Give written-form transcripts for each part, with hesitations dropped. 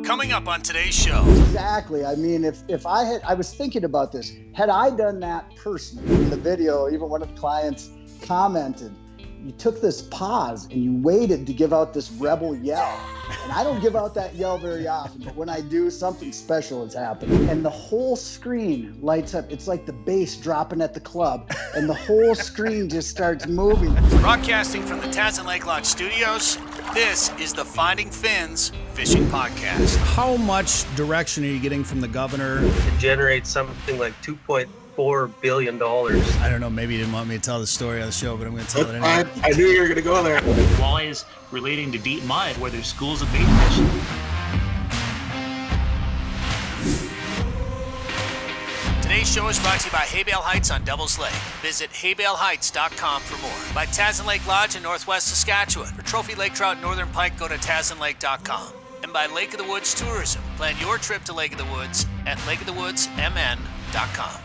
Coming up on today's show. Exactly. I mean, if I was thinking about this, had I done that personally in the video, even one of the clients commented, you took this pause and you waited to give out this rebel yell. And I don't give out that yell very often, but when I do, something special is happening. And the whole screen lights up. It's like the bass dropping at the club, and the whole screen just starts moving. Broadcasting from the Tasman Lake Lodge studios, this is the Finding Fins Fishing Podcast. How much direction are you getting from the governor? It generates something like $2.4 billion. I don't know, maybe you didn't want me to tell the story on the show, but I'm going to tell it anyway. I knew you were going to go there. Walleyes relating to deep mud where there's schools of bait fish. Today's show is brought to you by Hay Bale Heights on Devil's Lake. Visit haybaleheights.com for more. By Tasman Lake Lodge in Northwest Saskatchewan. For trophy lake trout and northern pike, go to tasmanlake.com. And by Lake of the Woods Tourism. Plan your trip to Lake of the Woods at lakeofthewoodsmn.com.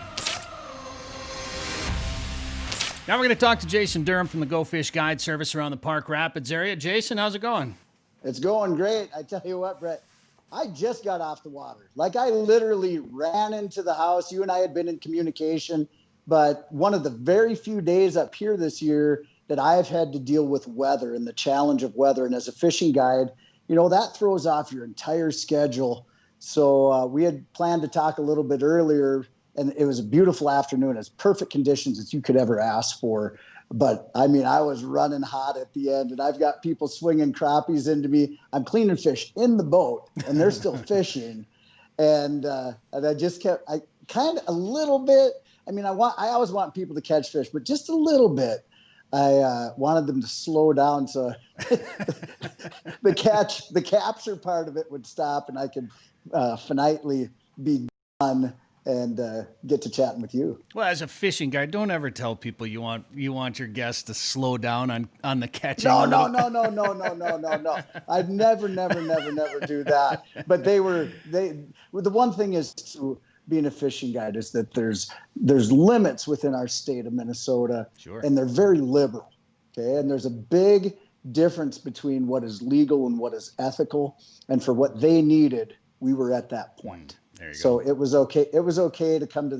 Now we're going to talk to Jason Durham from the Go Fish Guide Service around the Park Rapids area. Jason, how's it going? It's going great. I tell you what, Brett, I just got off the water. Like, I literally ran into the house. You and I had been in communication, but one of the very few days up here this year that I've had to deal with weather and the challenge of weather. And as a fishing guide, you know, that throws off your entire schedule. So we had planned to talk a little bit earlier, and it was a beautiful afternoon, as perfect conditions as you could ever ask for. But I mean, I was running hot at the end, and I've got people swinging crappies into me. I'm cleaning fish in the boat, and they're still fishing. And I just kept, I kind of a little bit. I mean, I always want people to catch fish, but just a little bit. I wanted them to slow down so the capture part of it would stop, and I could finitely be done and get to chatting with you. Well, as a fishing guide, don't ever tell people you want your guests to slow down on the catching. No. I'd never do that. But the one thing is, to being a fishing guide, is that there's limits within our state of Minnesota. Sure. And they're very liberal. Okay. And there's a big difference between what is legal and what is ethical. And for what they needed, we were at that point. There you So go. it was okay. It was okay to come to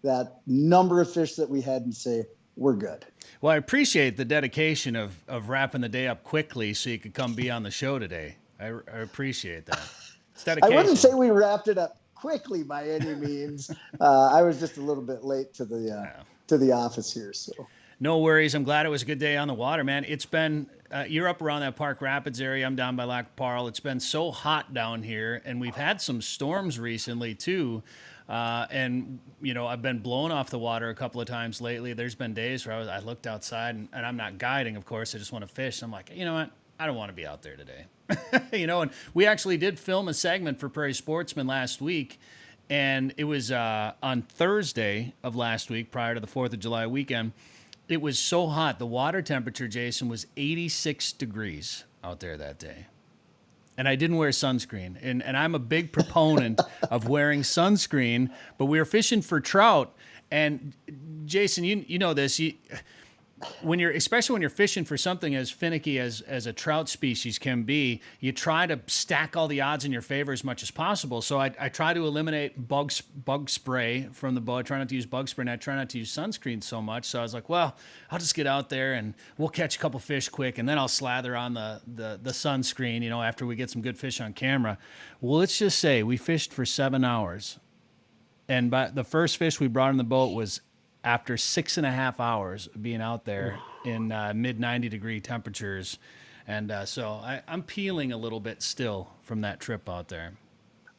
that number of fish that we had and say, we're good. Well, I appreciate the dedication of wrapping the day up quickly so you could come be on the show today. I appreciate that. It's dedication. I wouldn't say we wrapped it up quickly by any means. I was just a little bit late to the office here. So no worries. I'm glad it was a good day on the water, man. It's been you're up around that Park Rapids area. I'm down by Lac Parle. It's been so hot down here, and we've had some storms recently too. And you know, I've been blown off the water a couple of times lately. There's been days where I looked outside, and I'm not guiding, of course. I just want to fish. I'm like, you know what? I don't want to be out there today. You know, and we actually did film a segment for Prairie Sportsman last week, and it was on Thursday of last week, prior to the 4th of July weekend. It was so hot. The water temperature, Jason, was 86 degrees out there that day. And I didn't wear sunscreen. And I'm a big proponent of wearing sunscreen, but we were fishing for trout. And Jason, you know this. Especially when you're fishing for something as finicky as a trout species can be, you try to stack all the odds in your favor as much as possible. So I try to eliminate bug spray from the boat. I try not to use bug spray, and I try not to use sunscreen so much. So I was like, well, I'll just get out there and we'll catch a couple fish quick, and then I'll slather on the sunscreen, you know, after we get some good fish on camera. Well, let's just say we fished for 7 hours, and by the first fish we brought in the boat was after 6.5 hours of being out there in mid 90 degree temperatures. And so I'm peeling a little bit still from that trip out there.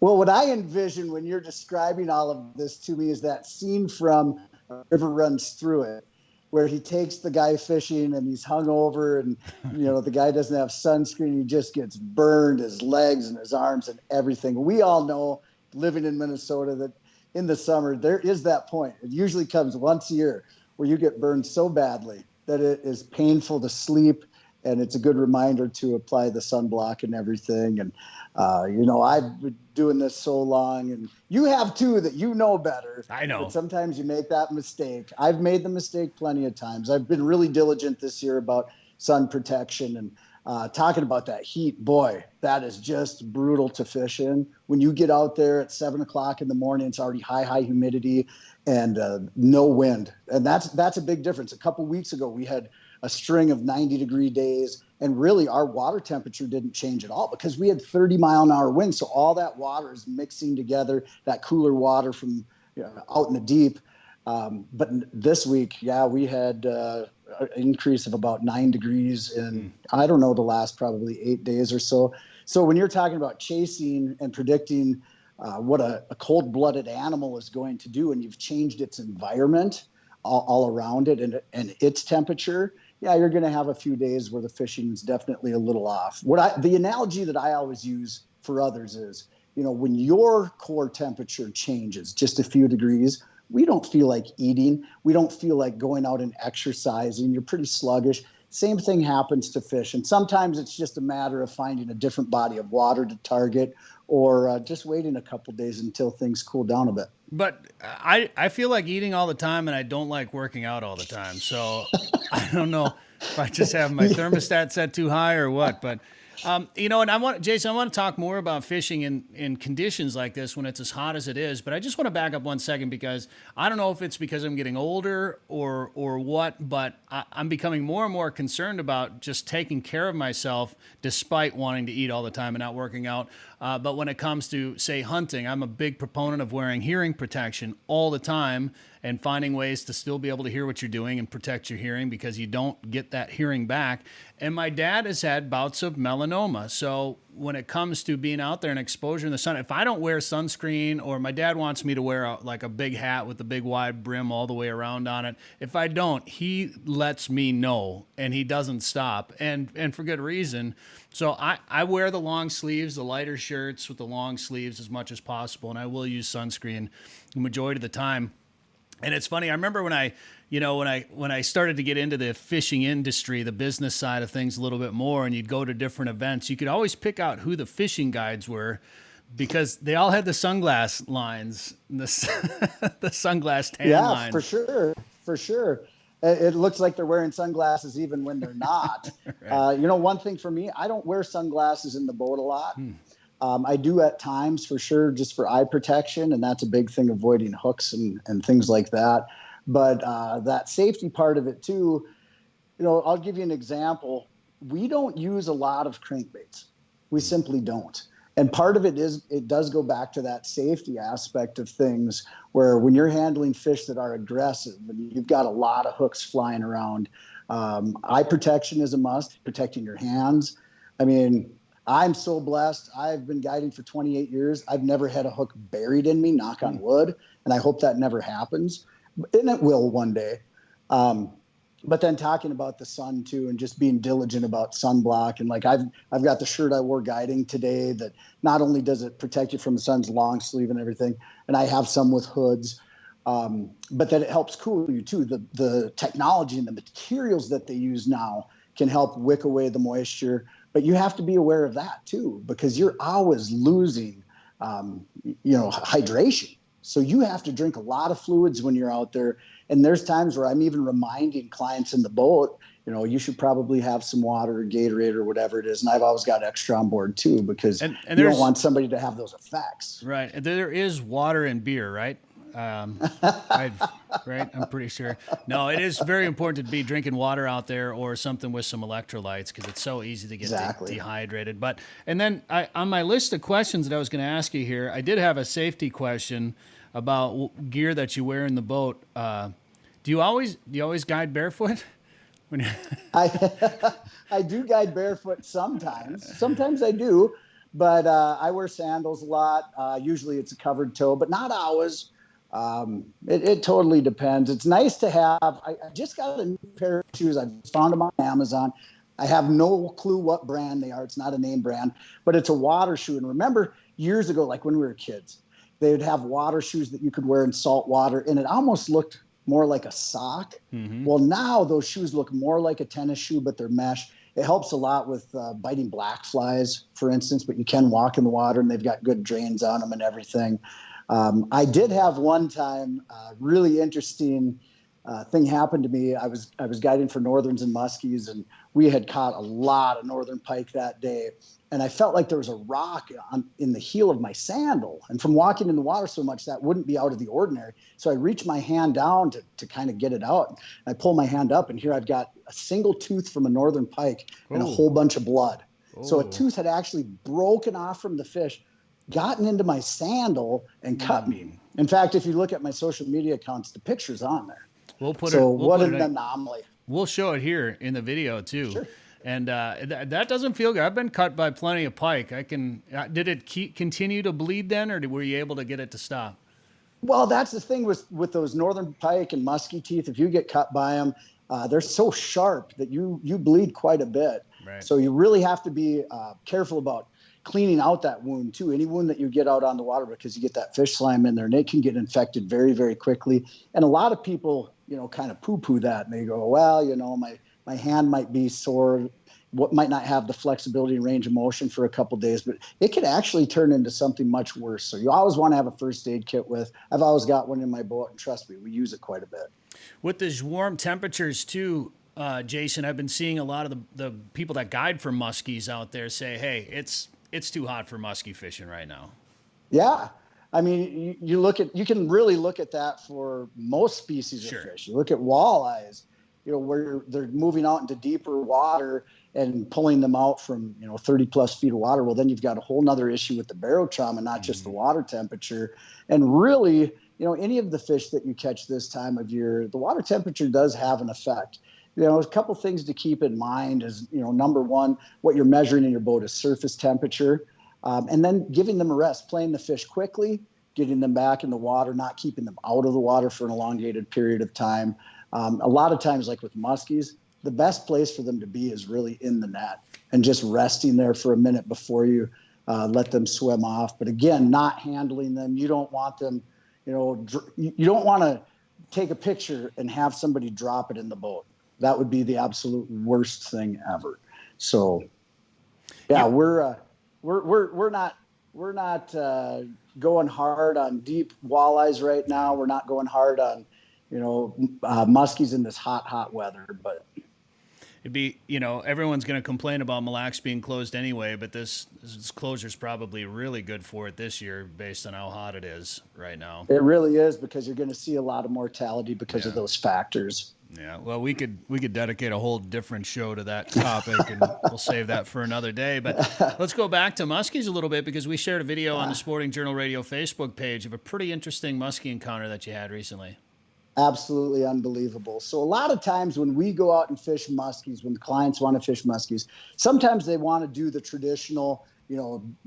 Well, what I envision when you're describing all of this to me is that scene from A River Runs Through It, where he takes the guy fishing and he's hung over, and, you know, the guy doesn't have sunscreen. He just gets burned, his legs and his arms and everything. We all know, living in Minnesota, that in the summer, there is that point. It usually comes once a year where you get burned so badly that it is painful to sleep. And it's a good reminder to apply the sunblock and everything. And, you know, I've been doing this so long, and you have too, that you know better. I know. But sometimes you make that mistake. I've made the mistake plenty of times. I've been really diligent this year about sun protection. And Talking about that heat, boy, that is just brutal to fish in. When you get out there at 7 o'clock in the morning, it's already high humidity and no wind. And that's a big difference. A couple weeks ago, we had a string of 90-degree days, and really our water temperature didn't change at all because we had 30-mile-an-hour winds. So all that water is mixing together, that cooler water from out in the deep. But this week, we had an increase of about 9 degrees in, I don't know, the last probably 8 days or so. So when you're talking about chasing and predicting what a cold-blooded animal is going to do, and you've changed its environment all around it and its temperature, you're going to have a few days where the fishing is definitely a little off. The analogy that I always use for others is, when your core temperature changes just a few degrees, we don't feel like eating. We don't feel like going out and exercising. You're pretty sluggish. Same thing happens to fish. And sometimes it's just a matter of finding a different body of water to target or just waiting a couple days until things cool down a bit. But I feel like eating all the time, and I don't like working out all the time. So I don't know if I just have my thermostat set too high or what. But and Jason, I want to talk more about fishing in conditions like this when it's as hot as it is. But I just want to back up 1 second because I don't know if it's because I'm getting older or what, but I'm becoming more and more concerned about just taking care of myself despite wanting to eat all the time and not working out. But when it comes to, say, hunting, I'm a big proponent of wearing hearing protection all the time and finding ways to still be able to hear what you're doing and protect your hearing because you don't get that hearing back. And my dad has had bouts of melanoma. So when it comes to being out there and exposure in the sun, if I don't wear sunscreen, or my dad wants me to wear a big hat with a big wide brim all the way around on it, if I don't, he lets me know and he doesn't stop, and for good reason. So I wear the long sleeves, the lighter shirts with the long sleeves as much as possible, and I will use sunscreen the majority of the time. And it's funny, I remember when I started to get into the fishing industry, the business side of things a little bit more, and you'd go to different events, you could always pick out who the fishing guides were because they all had the sunglass lines, the sunglass tan line. Yeah, for sure. It looks like they're wearing sunglasses even when they're not. Right. One thing for me, I don't wear sunglasses in the boat a lot. I do at times for sure, just for eye protection, and that's a big thing, avoiding hooks and things like that. But that safety part of it too, I'll give you an example. We don't use a lot of crankbaits. We simply don't. And part of it does go back to that safety aspect of things, where when you're handling fish that are aggressive and you've got a lot of hooks flying around, eye protection is a must, protecting your hands. I mean, I'm so blessed. I've been guiding for 28 years. I've never had a hook buried in me, knock on wood, and I hope that never happens. And it will one day. But then talking about the sun too, and just being diligent about sunblock, and like I've got the shirt I wore guiding today that not only does it protect you from the sun's long sleeve and everything, and I have some with hoods, but that it helps cool you too. The technology and the materials that they use now can help wick away the moisture, but you have to be aware of that too, because you're always losing, hydration. So you have to drink a lot of fluids when you're out there. And there's times where I'm even reminding clients in the boat, you should probably have some water or Gatorade or whatever it is. And I've always got extra on board too, because you don't want somebody to have those effects. Right. And there is water and beer, right? Right. I'm pretty sure. No, it is very important to be drinking water out there or something with some electrolytes, because it's so easy to get dehydrated. And then on my list of questions that I was going to ask you here, I did have a safety question about gear that you wear in the boat. Do you always guide barefoot? I do guide barefoot sometimes. Sometimes I do, but I wear sandals a lot. Usually it's a covered toe, but not always. It totally depends. It's nice to have. I just got a new pair of shoes. I found them on Amazon. I have no clue what brand they are. It's not a name brand, but it's a water shoe. And remember years ago, like when we were kids, they would have water shoes that you could wear in salt water, and it almost looked more like a sock. Mm-hmm. Well, now those shoes look more like a tennis shoe, but they're mesh. It helps a lot with biting black flies, for instance, but you can walk in the water, and they've got good drains on them and everything. I did have one time really interesting thing happened to me. I was guiding for northerns and muskies, and we had caught a lot of northern pike that day. And I felt like there was a rock in the heel of my sandal. And from walking in the water so much, that wouldn't be out of the ordinary. So I reached my hand down to kind of get it out. And I pull my hand up, and here I've got a single tooth from a northern pike and a whole bunch of blood. So a tooth had actually broken off from the fish, gotten into my sandal, and cut me. In fact, if you look at my social media accounts, the picture's on there. What an anomaly. We'll show it here in the video too. Sure. And that doesn't feel good. I've been cut by plenty of pike. Did it continue to bleed then, or were you able to get it to stop? Well, that's the thing with those northern pike and musky teeth. If you get cut by them, they're so sharp that you bleed quite a bit. Right. So you really have to be careful about cleaning out that wound too. Any wound that you get out on the water, because you get that fish slime in there, and it can get infected very, very quickly. And a lot of people, kind of poo-poo that, and they go, well, my hand might be sore, might not have the flexibility and range of motion for a couple of days, but it could actually turn into something much worse. So you always want to have a first aid kit with. I've always got one in my boat, and trust me, we use it quite a bit. With these warm temperatures too, Jason, I've been seeing a lot of the people that guide for muskies out there say, hey, it's too hot for muskie fishing right now. Yeah. I mean, you can really look at that for most species of fish. You look at walleyes, where they're moving out into deeper water and pulling them out from, 30 plus feet of water. Well, then you've got a whole nother issue with the barotrauma, not just the water temperature. And really, any of the fish that you catch this time of year, the water temperature does have an effect. A couple things to keep in mind is, number one, what you're measuring in your boat is surface temperature. And then giving them a rest, playing the fish quickly, getting them back in the water, not keeping them out of the water for an elongated period of time. A lot of times, like with muskies, the best place for them to be is really in the net and just resting there for a minute before you let them swim off. But again, not handling them. You don't want them, you don't want to take a picture and have somebody drop it in the boat. That would be the absolute worst thing ever. So, yeah. we're not going hard on deep walleyes right now. We're not going hard on, muskies in this hot weather, but it'd be, everyone's going to complain about Mille Lacs being closed anyway, but this closure is probably really good for it this year based on how hot it is right now. It really is, because you're going to see a lot of mortality because of those factors. Yeah, well, we could dedicate a whole different show to that topic, and we'll save that for another day. But let's go back to muskies a little bit, because we shared a video on the Sporting Journal Radio Facebook page of a pretty interesting muskie encounter that you had recently. Absolutely unbelievable. So a lot of times when we go out and fish muskies, when clients want to fish muskies, sometimes they want to do the traditional,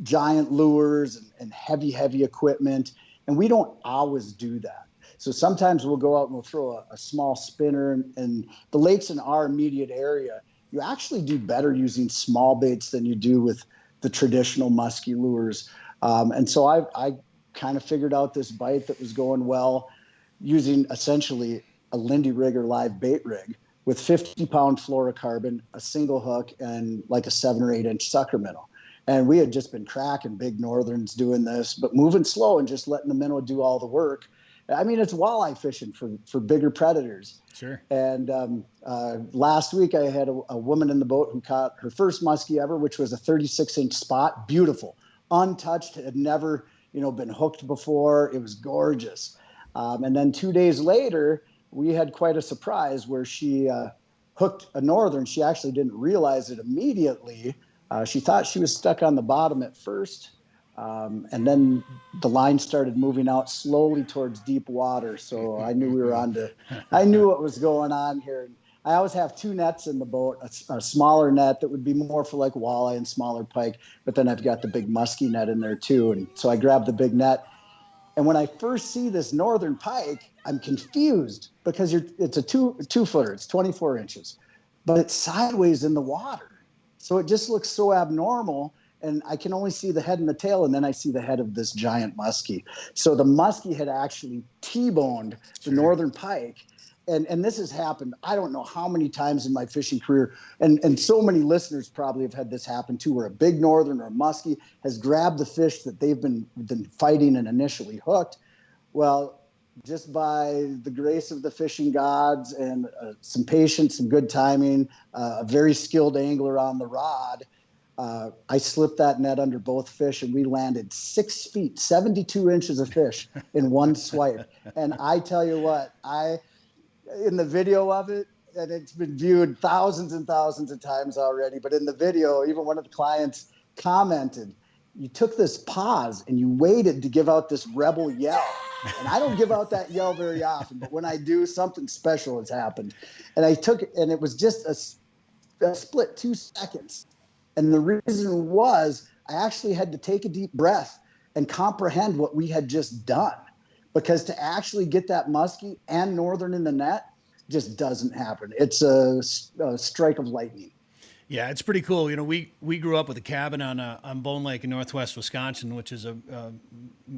giant lures and heavy equipment, and we don't always do that. So sometimes we'll go out and we'll throw a small spinner, and the lakes in our immediate area, you actually do better using small baits than you do with the traditional muskie lures. And so I kind of figured out this bite that was going well using essentially a Lindy rig or live bait rig with 50-pound fluorocarbon, a single hook, and like a 7 or 8 inch sucker minnow. And we had just been cracking big northerns doing this, but moving slow and just letting the minnow do all the work. I mean, it's walleye fishing for bigger predators. Sure. And last week I had a woman in the boat who caught her first muskie ever, which was a 36-inch spot, beautiful, untouched, had never, been hooked before. It was gorgeous. And then 2 days later, we had quite a surprise where she hooked a northern. She actually didn't realize it immediately. She thought she was stuck on the bottom at first. And then the line started moving out slowly towards deep water. So I knew we were I knew what was going on here. I always have 2 nets in the boat, a smaller net that would be more for like walleye and smaller pike. But then I've got the big muskie net in there too. And so I grabbed the big net. And when I first see this northern pike, I'm confused because it's a two-footer. It's 24 inches, but it's sideways in the water. So it just looks so abnormal. And I can only see the head and the tail, and then I see the head of this giant muskie. So the muskie had actually T-boned the northern pike. And this has happened, I don't know how many times in my fishing career, and so many listeners probably have had this happen too, where a big northern or a muskie has grabbed the fish that they've been fighting and initially hooked. Well, just by the grace of the fishing gods and some patience, some good timing, a very skilled angler on the rod, I slipped that net under both fish, and we landed 6 feet, 72 inches of fish in one swipe. And I tell you what, in the video of it, and it's been viewed thousands and thousands of times already, but in the video, even one of the clients commented, you took this pause and you waited to give out this rebel yell. And I don't give out that yell very often, but when I do, something special has happened. And I took it, and it was just a split 2 seconds. And the reason was I actually had to take a deep breath and comprehend what we had just done, because to actually get that muskie and northern in the net just doesn't happen. It's a strike of lightning. Yeah, it's pretty cool. You know, we grew up with a cabin on Bone Lake in northwest Wisconsin, which is a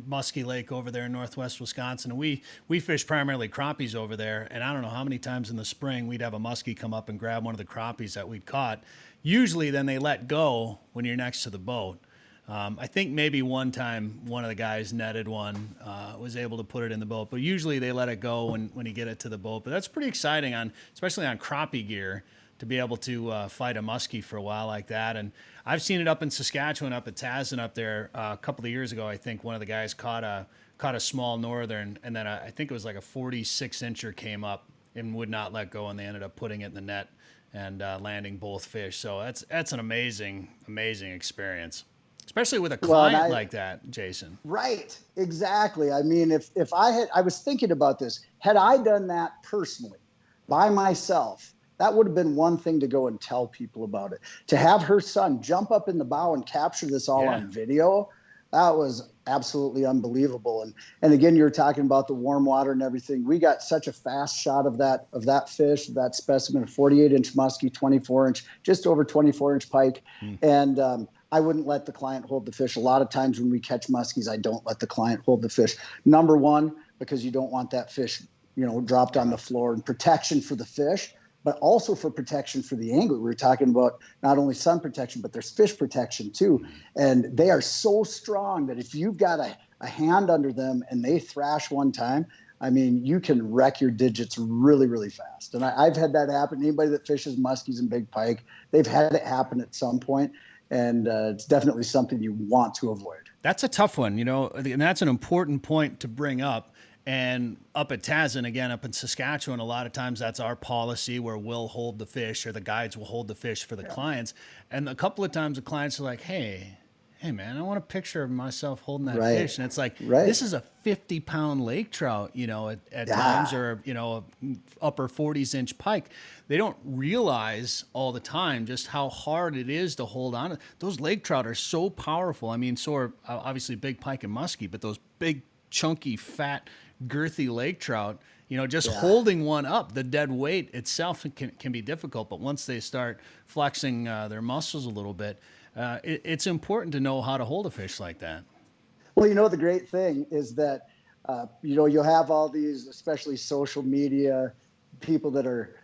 musky lake over there in northwest Wisconsin. And we fish primarily crappies over there. And I don't know how many times in the spring we'd have a muskie come up and grab one of the crappies that we'd caught. Usually then they let go when you're next to the boat. I think maybe one time one of the guys netted one, was able to put it in the boat, but usually they let it go when you get it to the boat. But that's pretty exciting, especially on crappie gear, to be able to fight a muskie for a while like that. And I've seen it up in Saskatchewan, up at Tasman up there a couple of years ago. I think one of the guys caught a small northern, and then I think it was like a 46-incher came up and would not let go, and they ended up putting it in the net and landing both fish. So that's an amazing experience. Especially with a client like that, Jason. Right, exactly. I mean, if I was thinking about this, had I done that personally by myself, that would have been one thing to go and tell people about it. To have her son jump up in the bow and capture this all on video, that was absolutely unbelievable. And again, you were talking about the warm water and everything. We got such a fast shot of that fish, that specimen, 48-inch muskie, 24-inch, just over 24-inch pike. And I wouldn't let the client hold the fish. A lot of times when we catch muskies, I don't let the client hold the fish. Number one, because you don't want that fish, dropped on the floor, and protection for the fish, but also for protection for the angler. We're talking about not only sun protection, but there's fish protection too. And they are so strong that if you've got a hand under them and they thrash one time, I mean, you can wreck your digits really, really fast. And I've had that happen. Anybody that fishes muskies and big pike, they've had it happen at some point. And it's definitely something you want to avoid. That's a tough one, and that's an important point to bring up. And up at Tasman, again, up in Saskatchewan, a lot of times that's our policy where we'll hold the fish, or the guides will hold the fish for the clients. And a couple of times the clients are like, hey, man, I want a picture of myself holding that fish. And it's like, this is a 50-pound lake trout, at times, or, upper 40s-inch pike. They don't realize all the time just how hard it is to hold on. Those lake trout are so powerful. I mean, so are obviously big pike and muskie, but those big, chunky, fat, girthy lake trout, holding one up, the dead weight itself can be difficult. But once they start flexing their muscles a little bit, it's important to know how to hold a fish like that. Well, the great thing is that, you'll have all these, especially social media, people that are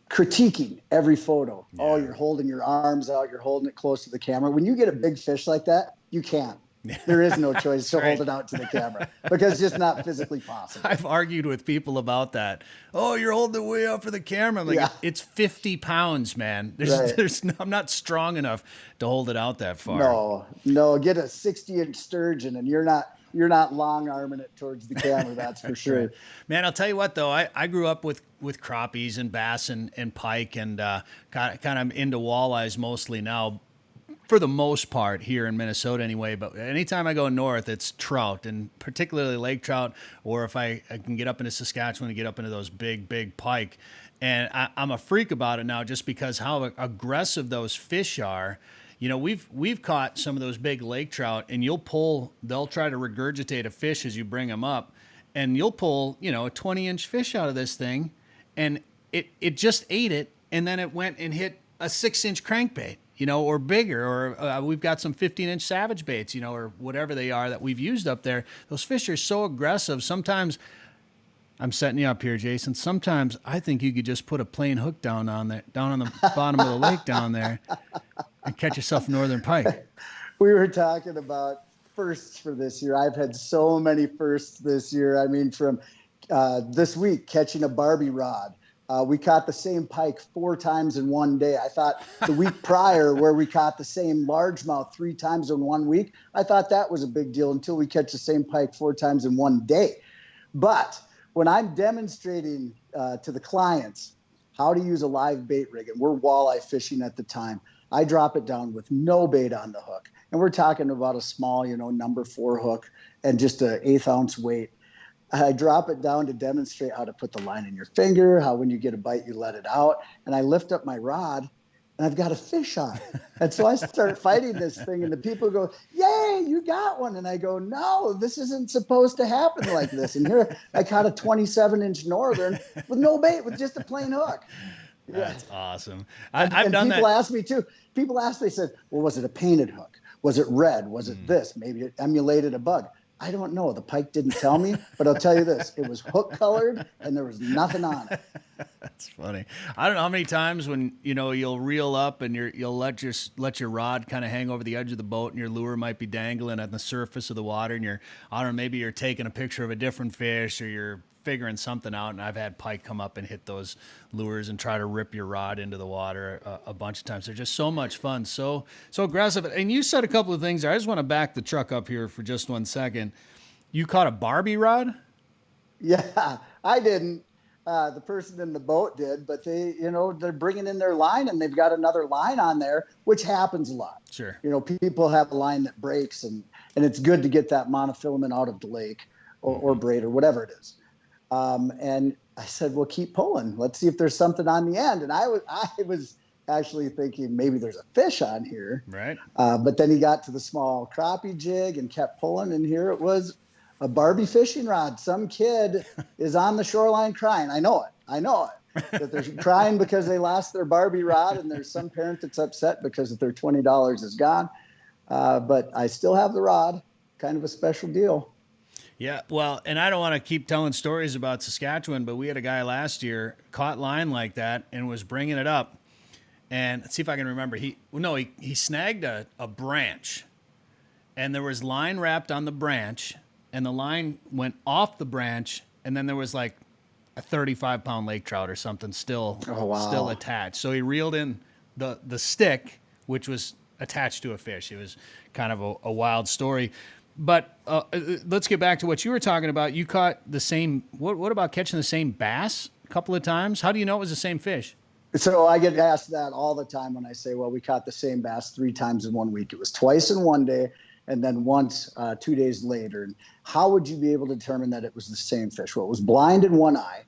critiquing every photo. Yeah. Oh, you're holding your arms out, you're holding it close to the camera. When you get a big fish like that, you can't. There is no choice to hold it out to the camera because it's just not physically possible. I've argued with people about that. Oh, you're holding it way up for the camera. I'm like, it's 50 pounds, man. I'm not strong enough to hold it out that far. No, get a 60-inch sturgeon and you're not long arming it towards the camera, that's for sure. Right. Man, I'll tell you what, though, I grew up with crappies and bass and pike, and kind of into walleyes mostly now, for the most part here in Minnesota anyway. But anytime I go north, it's trout, and particularly lake trout, or if I can get up into Saskatchewan and get up into those big pike. And I'm a freak about it now just because how aggressive those fish are. We've caught some of those big lake trout, and they'll try to regurgitate a fish as you bring them up, and you'll pull, a 20-inch fish out of this thing, and it just ate it, and then it went and hit a 6-inch crankbait, or bigger, or we've got some 15-inch savage baits, or whatever they are that we've used up there. Those fish are so aggressive. Sometimes, I'm setting you up here, Jason. Sometimes I think you could just put a plain hook down on the bottom of the lake down there and catch yourself a northern pike. We were talking about firsts for this year. I've had so many firsts this year. I mean, from this week, catching a Barbie rod. We caught the same pike 4 times in one day. I thought the week prior, where we caught the same largemouth 3 times in 1 week, I thought that was a big deal until we catch the same pike 4 times in one day. But when I'm demonstrating to the clients how to use a live bait rig, and we're walleye fishing at the time, I drop it down with no bait on the hook. And we're talking about a small, number 4 hook and just an 1/8 ounce weight. I drop it down to demonstrate how to put the line in your finger, how when you get a bite, you let it out. And I lift up my rod and I've got a fish on. And so I start fighting this thing and the people go, "Yay, you got one." And I go, "No, this isn't supposed to happen like this." And here I caught a 27-inch northern with no bait, with just a plain hook. That's awesome. I've done that. People ask me too. People ask, they said, "Well, was it a painted hook? Was it red? Was it this? Maybe it emulated a bug." I don't know. The pike didn't tell me, but I'll tell you this: it was hook colored, and there was nothing on it. That's funny. I don't know how many times when you'll reel up and you'll let your rod kind of hang over the edge of the boat, and your lure might be dangling at the surface of the water, and I don't know, maybe you're taking a picture of a different fish, or you're figuring something out, and I've had pike come up and hit those lures and try to rip your rod into the water a bunch of times. They're just so much fun, so aggressive. And you said a couple of things there. I just want to back the truck up here for just 1 second. You caught a Barbie rod? Yeah, I didn't. The person in the boat did, but they're bringing in their line and they've got another line on there, which happens a lot. Sure. People have a line that breaks, and it's good to get that monofilament out of the lake or braid or whatever it is. And I said, "Well, keep pulling. Let's see if there's something on the end." And I was actually thinking maybe there's a fish on here. Right. But then he got to the small crappie jig and kept pulling, and here it was, a Barbie fishing rod. Some kid is on the shoreline crying. I know it. That they're crying because they lost their Barbie rod, and there's some parent that's upset because their $20 is gone. But I still have the rod. Kind of a special deal. Yeah, well, and I don't want to keep telling stories about Saskatchewan, but we had a guy last year caught line like that and was bringing it up. And let's see if I can remember. He snagged a branch, and there was line wrapped on the branch, and the line went off the branch, and then there was like a 35-pound lake trout or something still attached. So he reeled in the stick, which was attached to a fish. It was kind of a wild story. But let's get back to what you were talking about. You caught the same. What about catching the same bass a couple of times? How do you know it was the same fish? So I get asked that all the time when I say, "Well, we caught the same bass 3 times in 1 week." It was twice in one day, and then once 2 days later. And how would you be able to determine that it was the same fish? Well, it was blind in one eye,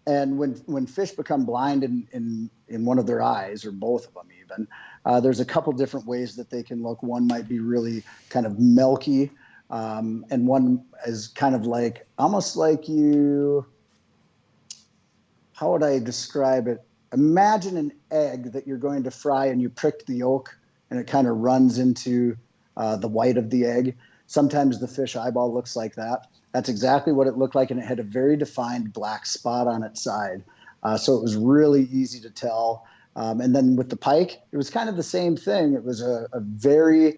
and when fish become blind in one of their eyes, or both of them even, there's a couple different ways that they can look. One might be really kind of milky. And one is kind of like, almost like how would I describe it? Imagine an egg that you're going to fry and you pricked the yolk and it kind of runs into the white of the egg. Sometimes the fish eyeball looks like that. That's exactly what it looked like, and it had a very defined black spot on its side. So it was really easy to tell. And then with the pike, it was kind of the same thing. It was a very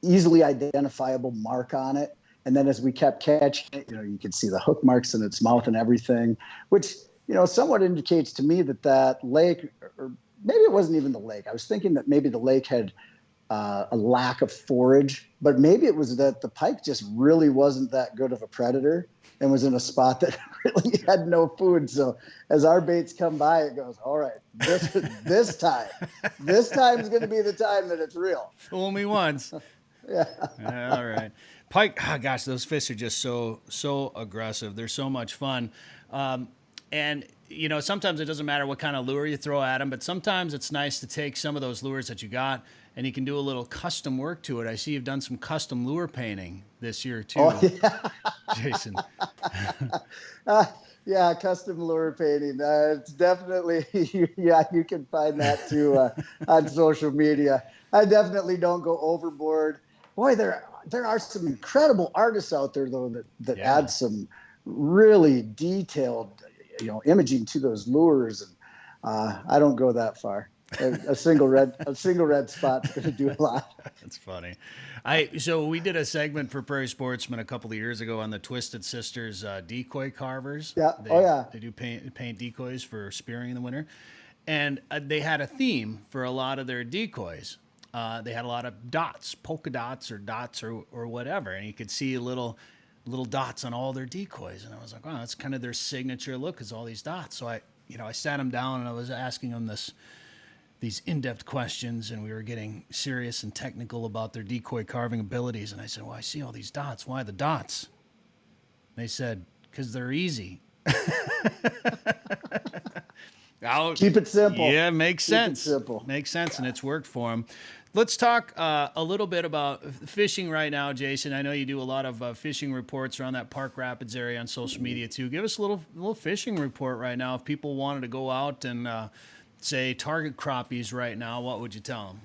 easily identifiable mark on it. And then as we kept catching it, you could see the hook marks in its mouth and everything, which, somewhat indicates to me that lake, or maybe it wasn't even the lake. I was thinking that maybe the lake had a lack of forage, but maybe it was that the pike just really wasn't that good of a predator and was in a spot that really had no food. So as our baits come by, it goes, all right, this time is going to be the time that it's real. Fool me once. Yeah. All right. Pike, gosh, those fish are just so aggressive. They're so much fun. And, sometimes it doesn't matter what kind of lure you throw at them, but sometimes it's nice to take some of those lures that you got and you can do a little custom work to it. I see you've done some custom lure painting this year too, Jason. Yeah, custom lure painting. It's definitely, you can find that too on social media. I definitely don't go overboard. Boy, there are some incredible artists out there though that add some really detailed, imaging to those lures, and I don't go that far. A single red spot's going to do a lot. That's funny. So we did a segment for Prairie Sportsman a couple of years ago on the Twisted Sisters decoy carvers. Yeah. They, Oh yeah. They do paint decoys for spearing in the winter, and they had a theme for a lot of their decoys. They had a lot of dots, polka dots or dots or whatever, and you could see little dots on all their decoys. And I was like, wow, that's kind of their signature look, is all these dots. So I sat them down and I was asking them these in-depth questions, and we were getting serious and technical about their decoy carving abilities. And I said, well, I see all these dots. Why the dots? They said, because they're easy. Keep it simple. Yeah, makes sense. Keep it simple. Makes sense, and it's worked for them. Let's talk a little bit about fishing right now, Jason. I know you do a lot of fishing reports around that Park Rapids area on social media too. Give us a little fishing report right now. If people wanted to go out and say target crappies right now, what would you tell them?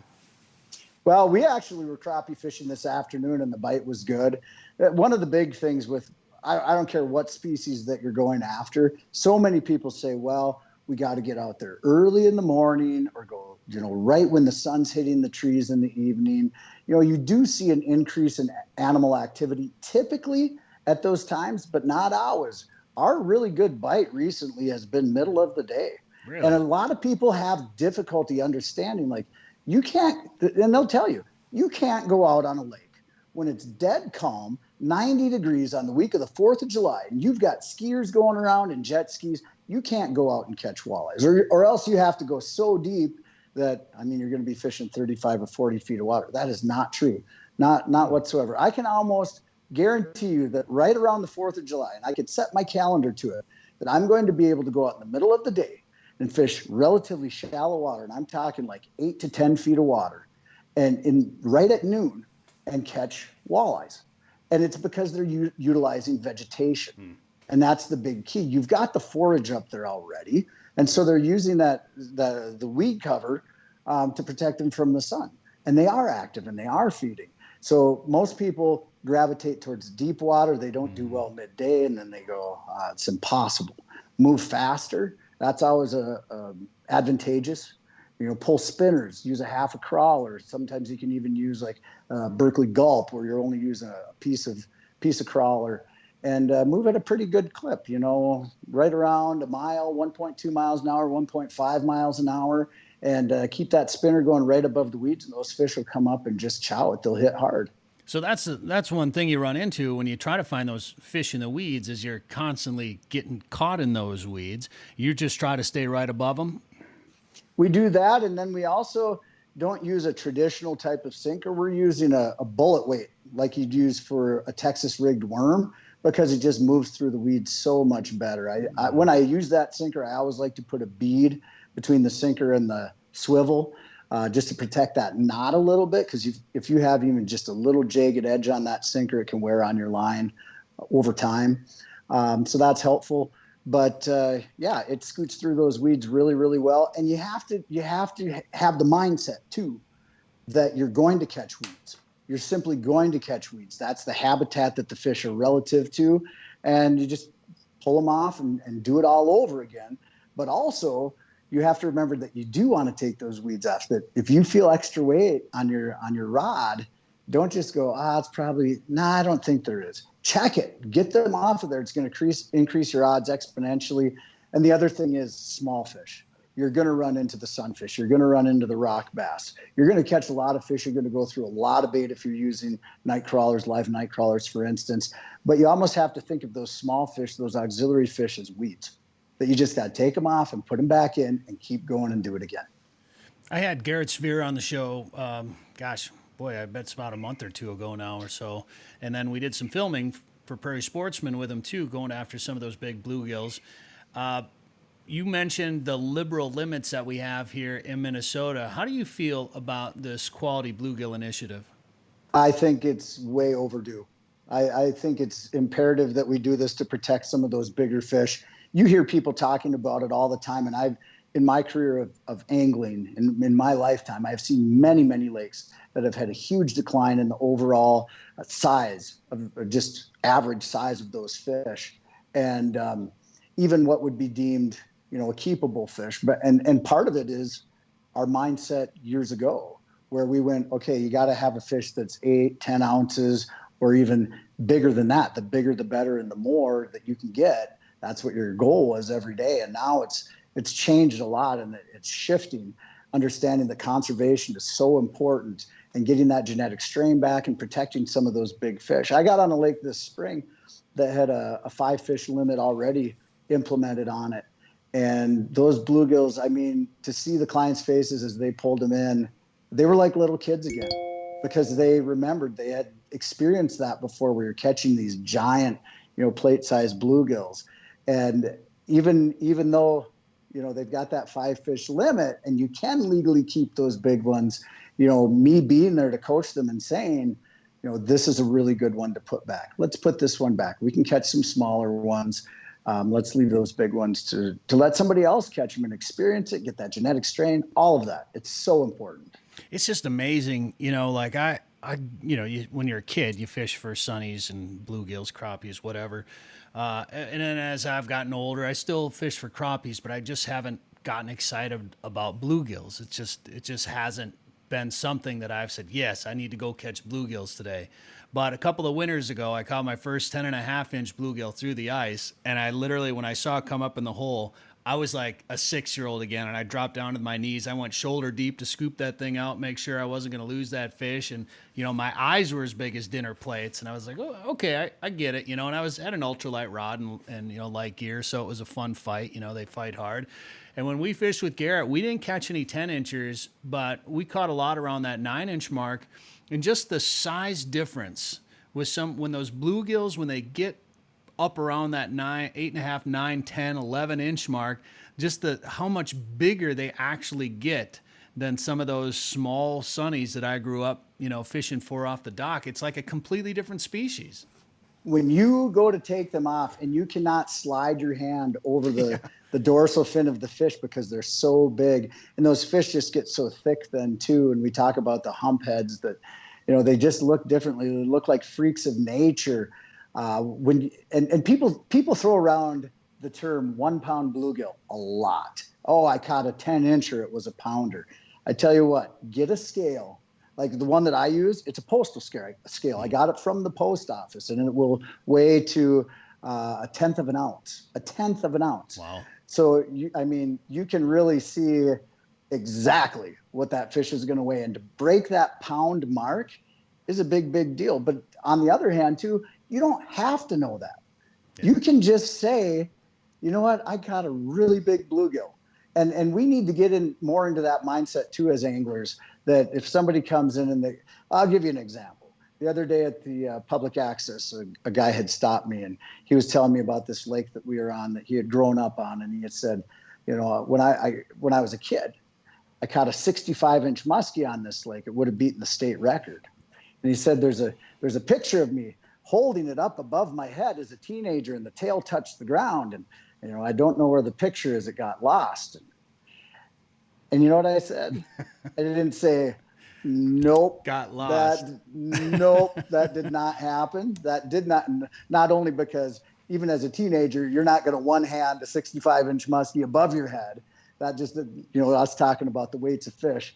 Well, we actually were crappie fishing this afternoon, and the bite was good. One of the big things with, I don't care what species that you're going after, so many people say, well, we got to get out there early in the morning or go, right when the sun's hitting the trees in the evening. You do see an increase in animal activity typically at those times, but not always. Our really good bite recently has been middle of the day. Really? And a lot of people have difficulty understanding, like, you can't, and they'll tell you, you can't go out on a lake when it's dead calm, 90 degrees on the week of the 4th of July, and you've got skiers going around and jet skis. You can't go out and catch walleyes, or else you have to go so deep that, you're going to be fishing 35 or 40 feet of water. That is not true. Not whatsoever. I can almost guarantee you that right around the 4th of July, and I could set my calendar to it, that I'm going to be able to go out in the middle of the day and fish relatively shallow water. And I'm talking like 8 to 10 feet of water, and right at noon, and catch walleyes. And it's because they're utilizing vegetation. And that's the big key. You've got the forage up there already. And so they're using the weed cover to protect them from the sun. And they are active and they are feeding. So most people gravitate towards deep water. They don't do well midday, and then they go, it's impossible. Move faster. That's always advantageous. Pull spinners, use a half a crawler. Sometimes you can even use like Berkeley Gulp, where you're only using a piece of crawler, and move at a pretty good clip, right around a mile, 1.2 miles an hour, 1.5 miles an hour, and keep that spinner going right above the weeds, and those fish will come up and just chow it. They'll hit hard. So that's one thing you run into when you try to find those fish in the weeds, is you're constantly getting caught in those weeds. You just try to stay right above them. We do that, and then we also don't use a traditional type of sinker. We're using a bullet weight like you'd use for a Texas rigged worm, because it just moves through the weeds so much better. When I use that sinker, I always like to put a bead between the sinker and the swivel, just to protect that knot a little bit, because if you have even just a little jagged edge on that sinker, it can wear on your line over time. So that's helpful. But it scoots through those weeds really, really well. And you have to have the mindset too that you're going to catch weeds. You're simply going to catch weeds. That's the habitat that the fish are relative to, and you just pull them off and do it all over again. But also, you have to remember that you do want to take those weeds off. That if you feel extra weight on your rod, don't just go, it's probably, I don't think there is. Check it. Get them off of there. It's going to increase your odds exponentially. And the other thing is small fish. You're going to run into the sunfish. You're going to run into the rock bass. You're going to catch a lot of fish. You're going to go through a lot of bait if you're using night crawlers, live night crawlers, for instance. But you almost have to think of those small fish, those auxiliary fish, as weeds. That you just got to take them off and put them back in and keep going and do it again. I had Garrett Sphere on the show, I bet it's about a month or two ago now or so. And then we did some filming for Prairie Sportsman with him too, going after some of those big bluegills. You mentioned the liberal limits that we have here in Minnesota. How do you feel about this quality bluegill initiative? I think it's way overdue. I think it's imperative that we do this to protect some of those bigger fish. You hear people talking about it all the time, and in my career of angling, in my lifetime, I've seen many, many lakes that have had a huge decline in the overall size of just average size of those fish, and even what would be deemed, a keepable fish. But and part of it is our mindset years ago, where we went, okay, you got to have a fish that's 8, 10 ounces or even bigger than that. The bigger, the better, and the more that you can get, that's what your goal was every day. And now it's changed a lot, and it's shifting, understanding that conservation is so important and getting that genetic strain back and protecting some of those big fish. I got on a lake this spring that had a 5-fish limit already implemented on it. And those bluegills, I mean, to see the clients' faces as they pulled them in, they were like little kids again, because they remembered they had experienced that before. We were catching these giant, plate-sized bluegills. And even though, they've got that 5-fish limit and you can legally keep those big ones, me being there to coach them and saying, this is a really good one to put back. Let's put this one back. We can catch some smaller ones. Let's leave those big ones to let somebody else catch them and experience it, get that genetic strain, all of that. It's so important. It's just amazing, like when you're a kid, you fish for sunnies and bluegills, crappies, whatever. And then as I've gotten older, I still fish for crappies, but I just haven't gotten excited about bluegills. It just hasn't been something that I've said, yes, I need to go catch bluegills today. But a couple of winters ago, I caught my first 10.5-inch bluegill through the ice. And I literally, when I saw it come up in the hole, I was like a 6-year-old again. And I dropped down to my knees. I went shoulder deep to scoop that thing out, make sure I wasn't going to lose that fish. And, my eyes were as big as dinner plates. And I was like, oh, okay, I get it. And I was at an ultralight rod and light gear. So it was a fun fight. They fight hard. And when we fished with Garrett, we didn't catch any 10-inchers, but we caught a lot around that 9-inch mark. And just the size difference with when those bluegills, when they get up around that 8.5, 9, 10, 11-inch mark, just how much bigger they actually get than some of those small sunnies that I grew up, fishing for off the dock. It's like a completely different species. When you go to take them off and you cannot slide your hand over the dorsal fin of the fish because they're so big, and those fish just get so thick then too. And we talk about the hump heads that, they just look differently. They look like freaks of nature. People throw around the term 1-pound bluegill a lot. Oh, I caught a 10-incher. It was a pounder. I tell you what, get a scale. Like the one that I use, it's a postal scale. I got it from the post office, and it will weigh to a tenth of an ounce. A tenth of an ounce. Wow. So, you can really see exactly what that fish is going to weigh. And to break that pound mark is a big, big deal. But on the other hand, too, you don't have to know that. Yeah. You can just say, you know what, I caught a really big bluegill. And we need to get more into that mindset, too, as anglers, that if somebody comes in and I'll give you an example. The other day at the public access, a guy had stopped me, and he was telling me about this lake that we were on that he had grown up on. And he had said, when I was a kid, I caught a 65-inch muskie on this lake. It would have beaten the state record. And he said, there's a picture of me holding it up above my head as a teenager, and the tail touched the ground. And, I don't know where the picture is. It got lost. And you know what I said? I didn't say, nope. Got lost. Nope, that did not happen. That did not only because even as a teenager, you're not going to one-hand a 65-inch muskie above your head. That just, us talking about the weights of fish.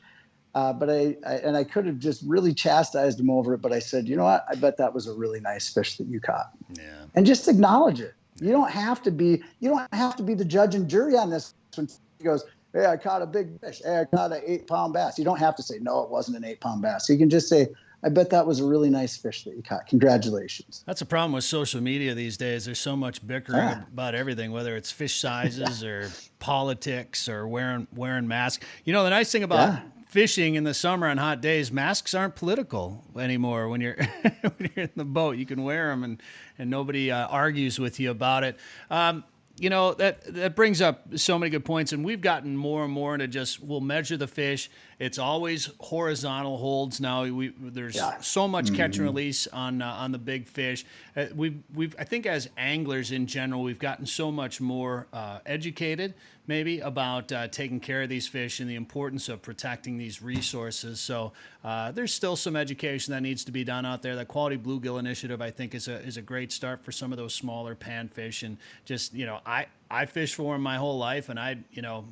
But I could have just really chastised him over it. But I said, you know what? I bet that was a really nice fish that you caught. Yeah. And just acknowledge it. You don't have to be the judge and jury on this. When he goes, hey, I caught a big fish. Hey, I caught an 8-pound bass. You don't have to say, no, it wasn't an 8-pound bass. You can just say, I bet that was a really nice fish that you caught. Congratulations. That's a problem with social media these days. There's so much bickering about everything, whether it's fish sizes or politics or wearing masks. The nice thing about fishing in the summer on hot days, masks aren't political anymore. When you're in the boat, you can wear them and nobody argues with you about it. That brings up so many good points, and we've gotten more and more into we'll measure the fish. It's always horizontal holds now. There's so much catch and release on the big fish. I think as anglers in general, we've gotten so much more educated maybe about taking care of these fish and the importance of protecting these resources. So there's still some education that needs to be done out there. The Quality Bluegill Initiative, I think, is a great start for some of those smaller panfish. And just, I fished for them my whole life, and I,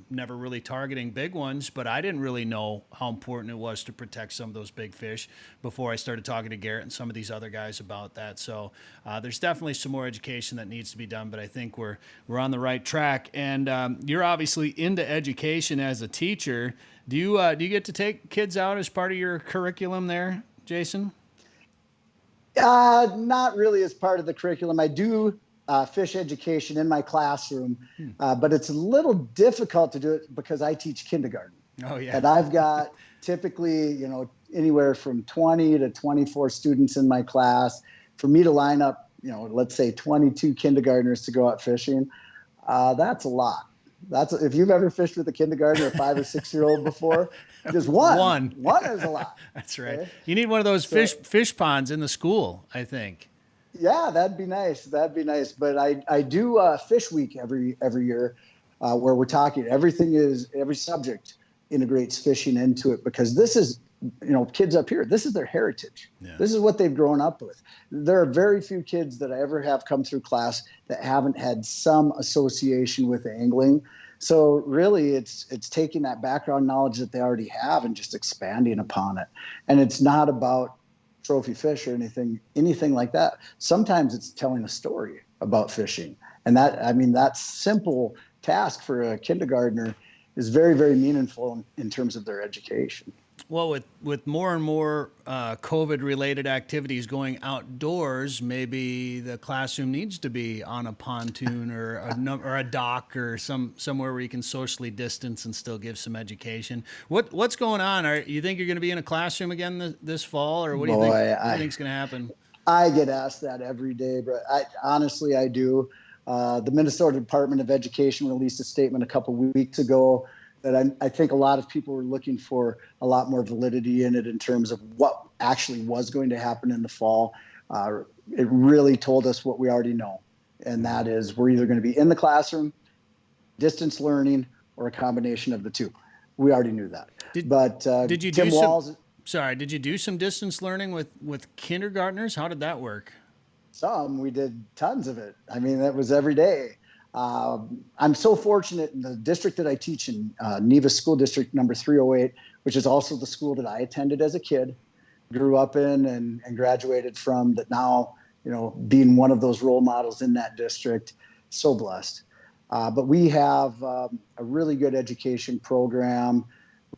never really targeting big ones, but I didn't really know how important it was to protect some of those big fish before I started talking to Garrett and some of these other guys about that. So there's definitely some more education that needs to be done, but I think we're on the right track. And you're obviously into education as a teacher. Do you get to take kids out as part of your curriculum there, Jason? Not really as part of the curriculum. I do fish education in my classroom, but it's a little difficult to do it because I teach kindergarten. Oh, yeah. And I've got typically, anywhere from 20 to 24 students in my class. For me to line up, let's say 22 kindergartners to go out fishing, that's a lot. If you've ever fished with a kindergartner or 5 or 6 year old before, just one is a lot. That's right. Okay? You need one of those fish ponds in the school, I think. Yeah, that'd be nice. But I do fish week every year, where we're talking every subject integrates fishing into it, because this is, kids up here, this is their heritage. Yeah. This is what they've grown up with. There are very few kids that I ever have come through class that haven't had some association with angling. So really it's taking that background knowledge that they already have and just expanding upon it. And it's not about trophy fish or anything like that. Sometimes it's telling a story about fishing. And that simple task for a kindergartner is very, very meaningful in terms of their education. Well, with more and more COVID-related activities going outdoors, maybe the classroom needs to be on a pontoon or a dock or somewhere where you can socially distance and still give some education. What's going on? You think you're going to be in a classroom again this fall, or what do you think's going to happen? I get asked that every day, but honestly, I do. The Minnesota Department of Education released a statement a couple weeks ago that I think a lot of people were looking for a lot more validity in it in terms of what actually was going to happen in the fall. It really told us what we already know, and that is we're either going to be in the classroom, distance learning, or a combination of the two. We already knew that. Did you do some distance learning with kindergartners? How did that work? We did tons of it. That was every day. I'm so fortunate in the district that I teach in, Nevis School District number 308, which is also the school that I attended as a kid, grew up in and graduated from, that now, being one of those role models in that district, so blessed. But we have a really good education program,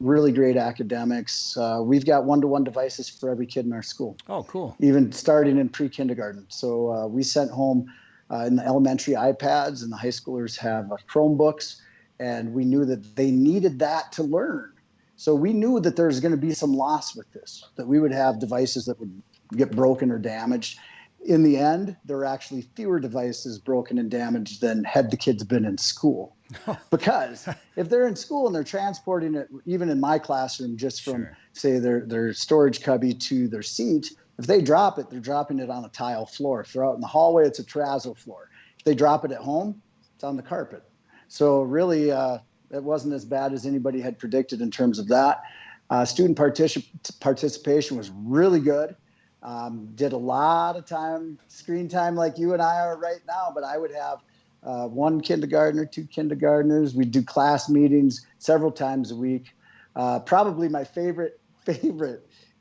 really great academics. We've got one-to-one devices for every kid in our school. Oh, cool. Even starting in pre-kindergarten. So we sent home in the elementary iPads, and the high schoolers have Chromebooks, and we knew that they needed that to learn. So we knew that there's going to be some loss with this, that we would have devices that would get broken or damaged. In the end, there are actually fewer devices broken and damaged than had the kids been in school. Because if they're in school and they're transporting it, even in my classroom, just from, say, their storage cubby to their seat, if they drop it, they're dropping it on a tile floor. If they're out in the hallway, it's a terrazzo floor. If they drop it at home, it's on the carpet. So really, it wasn't as bad as anybody had predicted in terms of that. Student participation was really good. Did a lot of screen time like you and I are right now, but I would have one kindergartner, two kindergartners. We'd do class meetings several times a week. Probably my favorite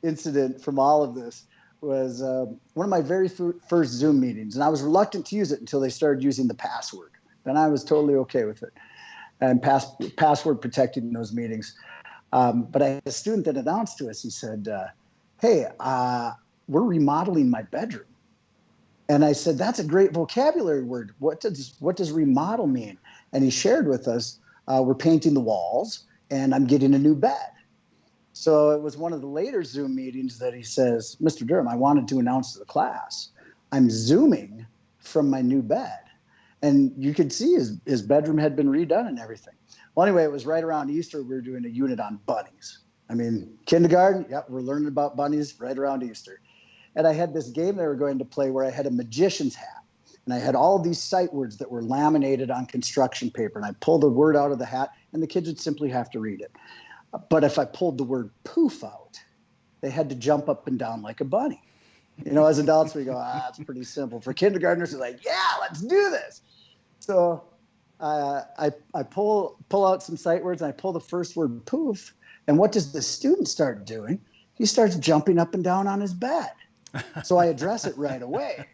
incident from all of this was one of my very first Zoom meetings, and I was reluctant to use it until they started using the password. Then I was totally okay with it, and password protecting those meetings. But I had a student that announced to us, he said, hey, we're remodeling my bedroom. And I said, that's a great vocabulary word. What does remodel mean? And he shared with us, we're painting the walls, and I'm getting a new bed. So it was one of the later Zoom meetings that he says, Mr. Durham, I wanted to announce to the class, I'm Zooming from my new bed. And you could see his bedroom had been redone and everything. Well, anyway, it was right around Easter. We were doing a unit on bunnies. Kindergarten, yep, we're learning about bunnies right around Easter. And I had this game they were going to play where I had a magician's hat. And I had all of these sight words that were laminated on construction paper. And I pulled a word out of the hat, and the kids would simply have to read it. But if I pulled the word poof out, they had to jump up and down like a bunny. As adults, we go, it's pretty simple. For kindergartners, it's like, yeah, let's do this. So I pull out some sight words and I pull the first word poof. And what does the student start doing? He starts jumping up and down on his bed. So I address it right away.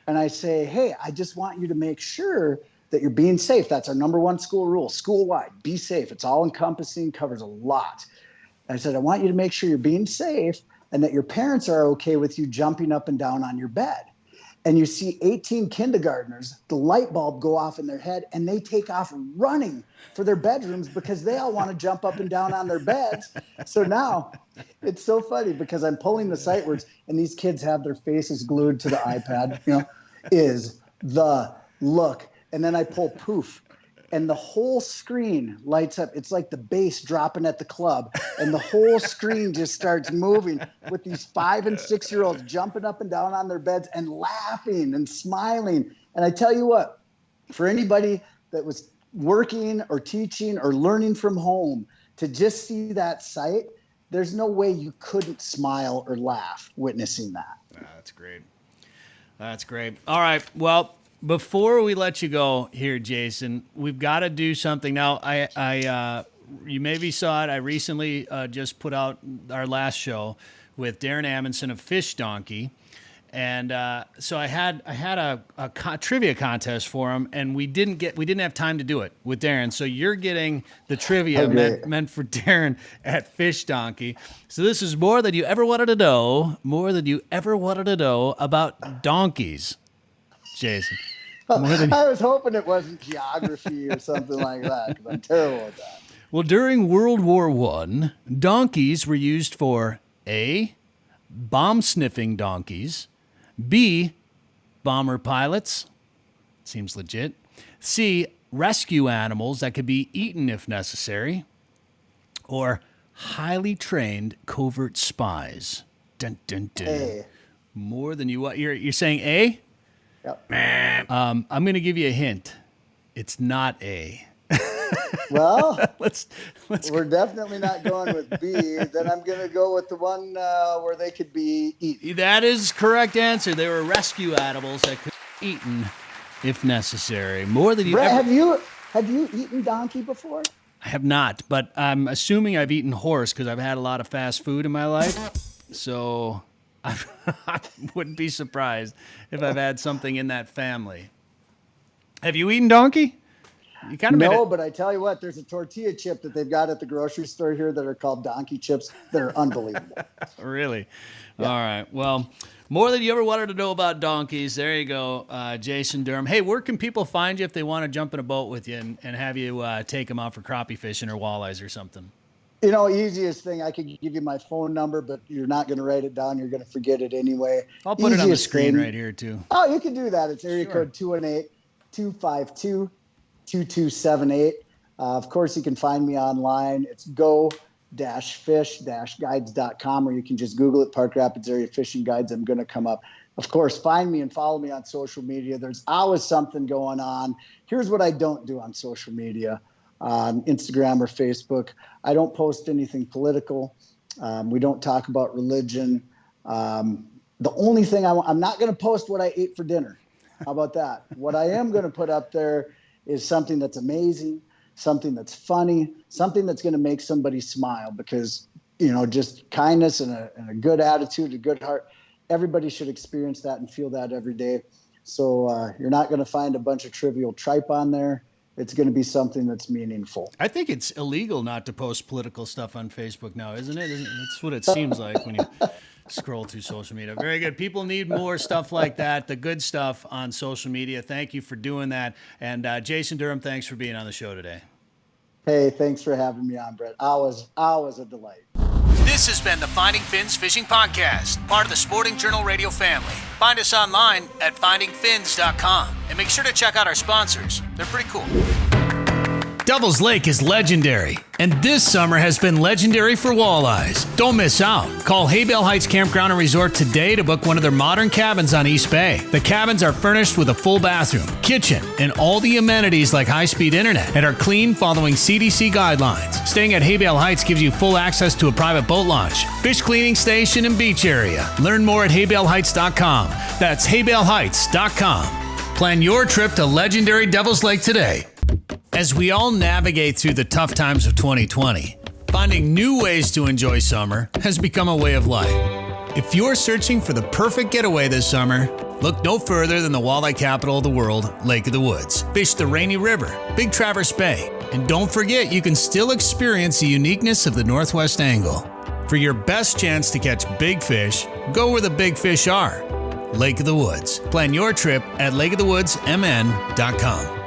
And I say, hey, I just want you to make sure that you're being safe. That's our number one school rule, school-wide. Be safe. It's all encompassing, covers a lot. I said, I want you to make sure you're being safe and that your parents are okay with you jumping up and down on your bed. And you see 18 kindergartners, the light bulb go off in their head and they take off running for their bedrooms because they all want to jump up and down on their beds. So now it's so funny because I'm pulling the sight words and these kids have their faces glued to the iPad, is the look. And then I pull poof and the whole screen lights up. It's like the bass dropping at the club and the whole screen just starts moving with these 5 and 6 year olds jumping up and down on their beds and laughing and smiling. And I tell you what, for anybody that was working or teaching or learning from home to just see that sight, there's no way you couldn't smile or laugh witnessing that. That's great. That's great. All right. Well, before we let you go here, Jason, we've got to do something. Now, you maybe saw it. I recently just put out our last show with Darren Amundson of Fish Donkey. And so I had a trivia contest for him, and we didn't have time to do it with Darren. So you're getting the trivia meant for Darren at Fish Donkey. So this is more than you ever wanted to know about donkeys, Jason. I was hoping it wasn't geography or something like that, because I'm terrible at that. Well, during World War I, donkeys were used for A, bomb-sniffing donkeys, B, bomber pilots, seems legit, C, rescue animals that could be eaten if necessary, or highly trained covert spies. Dun, dun, dun. A. More than you want. You're saying A? Yep. I'm going to give you a hint. It's not A. Well, let's we're definitely not going with B. Then I'm going to go with the one where they could be eaten. That is correct answer. They were rescue animals that could be eaten if necessary. More than you Brett, ever... have you eaten donkey before? I have not, but I'm assuming I've eaten horse because I've had a lot of fast food in my life. So I wouldn't be surprised if I've had something in that family. Have you eaten donkey? You kind of No, but I tell you what, there's a tortilla chip that they've got at the grocery store here that are called donkey chips. They're unbelievable. Really? Yeah. All right. Well, more than you ever wanted to know about donkeys. There you go, Jason Durham. Hey, where can people find you if they want to jump in a boat with you and have you take them out for crappie fishing or walleyes or something? Easiest thing, I could give you my phone number, but you're not going to write it down. You're going to forget it anyway. I'll put it on the screen thing, right here, too. Oh, you can do that. It's area code 218-252-2278. Of course, you can find me online. It's go-fish-guides.com, or you can just Google it, Park Rapids Area Fishing Guides. I'm going to come up. Of course, find me and follow me on social media. There's always something going on. Here's what I don't do on social media, on Instagram or Facebook. I don't post anything political. We don't talk about religion. The only thing I'm not going to post what I ate for dinner. How about that? What I am going to put up there is something that's amazing, something that's funny, something that's going to make somebody smile, because, just kindness and a good attitude, a good heart, everybody should experience that and feel that every day. So you're not going to find a bunch of trivial tripe on there. It's going to be something that's meaningful. I think it's illegal not to post political stuff on Facebook now, isn't it? That's what it seems like when you scroll through social media. Very good. People need more stuff like that, the good stuff on social media. Thank you for doing that. And Jason Durham, thanks for being on the show today. Hey, thanks for having me on, Brett. Always a delight. This has been the Finding Fins Fishing Podcast, part of the Sporting Journal Radio family. Find us online at findingfins.com and make sure to check out our sponsors. They're pretty cool. Devil's Lake is legendary, and this summer has been legendary for walleyes. Don't miss out. Call Haybale Heights Campground and Resort today to book one of their modern cabins on East Bay. The cabins are furnished with a full bathroom, kitchen, and all the amenities like high-speed internet, and are clean following CDC guidelines. Staying at Haybale Heights gives you full access to a private boat launch, fish cleaning station, and beach area. Learn more at haybaleheights.com. That's haybaleheights.com. Plan your trip to legendary Devil's Lake today. As we all navigate through the tough times of 2020, finding new ways to enjoy summer has become a way of life. If you're searching for the perfect getaway this summer, look no further than the walleye capital of the world, Lake of the Woods. Fish the Rainy River, Big Traverse Bay, and don't forget you can still experience the uniqueness of the Northwest Angle. For your best chance to catch big fish, go where the big fish are. Lake of the Woods. Plan your trip at lakeofthewoodsmn.com.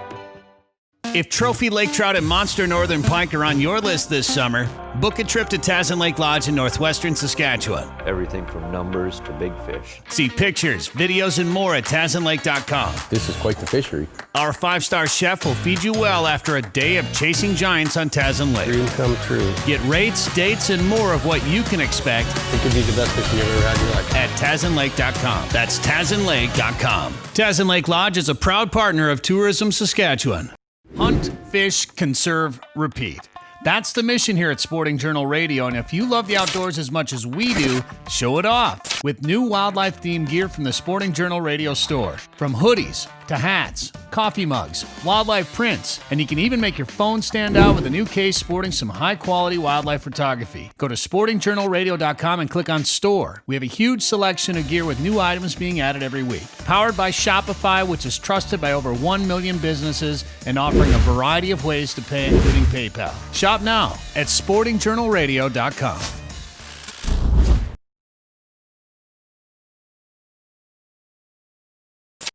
If trophy lake trout and monster northern pike are on your list this summer, book a trip to Tasman Lake Lodge in northwestern Saskatchewan. Everything from numbers to big fish. See pictures, videos, and more at tasmanlake.com. This is quite the fishery. Our 5-star chef will feed you well after a day of chasing giants on Tasman Lake. Dream come true. Get rates, dates, and more of what you can expect It could be the best fishing you've ever had in your life. at tasmanlake.com. That's tasmanlake.com. Tasman Lake Lodge is a proud partner of Tourism Saskatchewan. Hunt, fish, conserve, repeat. That's the mission here at Sporting Journal Radio, and if you love the outdoors as much as we do, show it off with new wildlife-themed gear from the Sporting Journal Radio store. From hoodies to hats, coffee mugs, wildlife prints, and you can even make your phone stand out with a new case sporting some high-quality wildlife photography. Go to sportingjournalradio.com and click on Store. We have a huge selection of gear with new items being added every week. Powered by Shopify, which is trusted by over 1 million businesses and offering a variety of ways to pay, including PayPal. Shop now at sportingjournalradio.com.